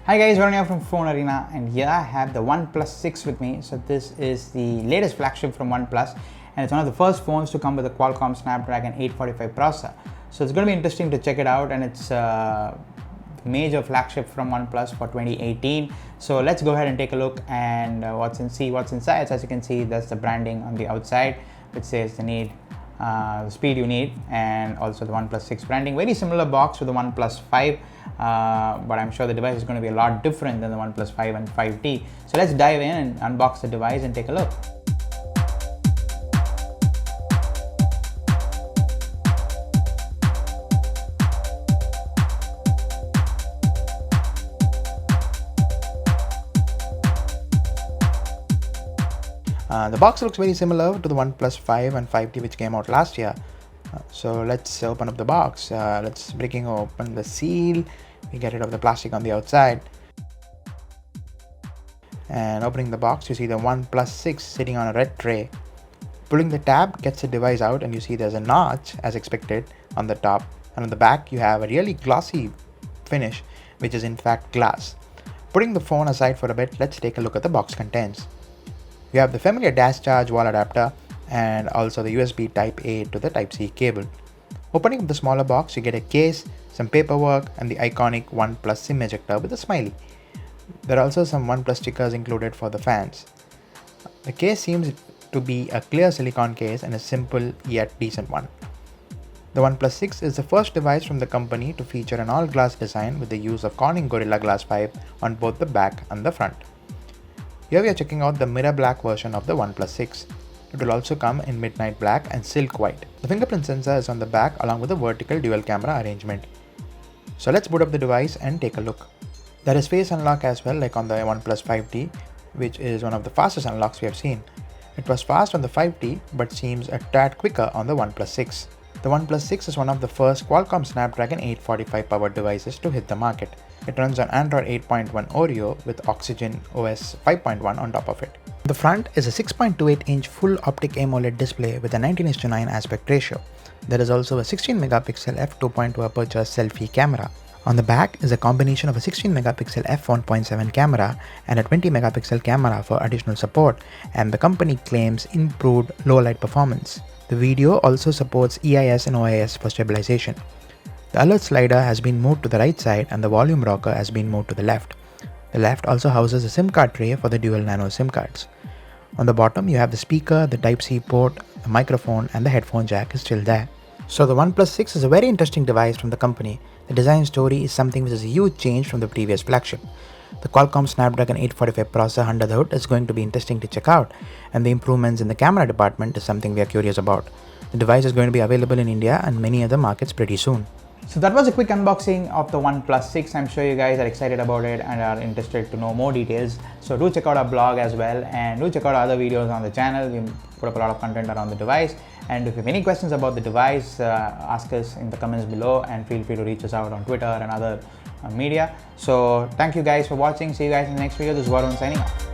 Hi guys, Oreo here from Phone Arena, and here I have the OnePlus 6 with me. So this is the latest flagship from OnePlus, and it's one of the first phones to come with a Qualcomm Snapdragon 845 processor. So it's going to be interesting to check it out, and it's a major flagship from OnePlus for 2018. So let's go ahead and take a look and see what's inside. So as you can see, there's the branding on the outside, which says the speed you need, and also the OnePlus 6 branding. Very similar box to the OnePlus 5, but I'm sure the device is going to be a lot different than the OnePlus 5 and 5T. So let's dive in and unbox the device and take a look. The box looks very similar to the OnePlus 5 and 5T which came out last year. So let's open up the box. Let's breaking open the seal. We get rid of the plastic on the outside. And opening the box, you see the OnePlus 6 sitting on a red tray. Pulling the tab gets the device out, and you see there's a notch as expected on the top. And on the back, you have a really glossy finish, which is in fact glass. Putting the phone aside for a bit, let's take a look at the box contents. You have the familiar dash charge wall adapter and also the USB Type-A to the Type-C cable. Opening up the smaller box, you get a case, some paperwork, and the iconic OnePlus SIM ejector with a smiley. There are also some OnePlus stickers included for the fans. The case seems to be a clear silicone case and a simple yet decent one. The OnePlus 6 is the first device from the company to feature an all-glass design with the use of Corning Gorilla Glass 5 on both the back and the front. Here we are checking out the mirror black version of the OnePlus 6. It will also come in midnight black and silk white. The fingerprint sensor is on the back along with a vertical dual camera arrangement. So let's boot up the device and take a look. There is face unlock as well, like on the OnePlus 5T, which is one of the fastest unlocks we have seen. It was fast on the 5T but seems a tad quicker on the OnePlus 6. The OnePlus 6 is one of the first Qualcomm Snapdragon 845 powered devices to hit the market. It runs on Android 8.1 Oreo with Oxygen OS 5.1 on top of it. The front is a 6.28-inch full optic AMOLED display with a 19:9 aspect ratio. There is also a 16 megapixel f2.2 aperture selfie camera. On the back is a combination of a 16 megapixel f1.7 camera and a 20 megapixel camera for additional support, and the company claims improved low light performance. The video also supports EIS and OIS for stabilization. The alert slider has been moved to the right side and the volume rocker has been moved to the left. The left also houses a SIM card tray for the dual nano SIM cards. On the bottom you have the speaker, the Type-C port, the microphone, and the headphone jack is still there. So the OnePlus 6 is a very interesting device from the company. The design story is something which is a huge change from the previous flagship. The Qualcomm Snapdragon 845 processor under the hood is going to be interesting to check out, and the improvements in the camera department is something we are curious about. The device is going to be available in India and many other markets pretty soon. So that was a quick unboxing of the OnePlus 6. I'm sure you guys are excited about it and are interested to know more details. So do check out our blog as well, and do check out other videos on the channel. We put up a lot of content around the device. And if you have any questions about the device, ask us in the comments below, and feel free to reach us out on Twitter and other media. So thank you guys for watching. See you guys in the next video. This is Varun signing off.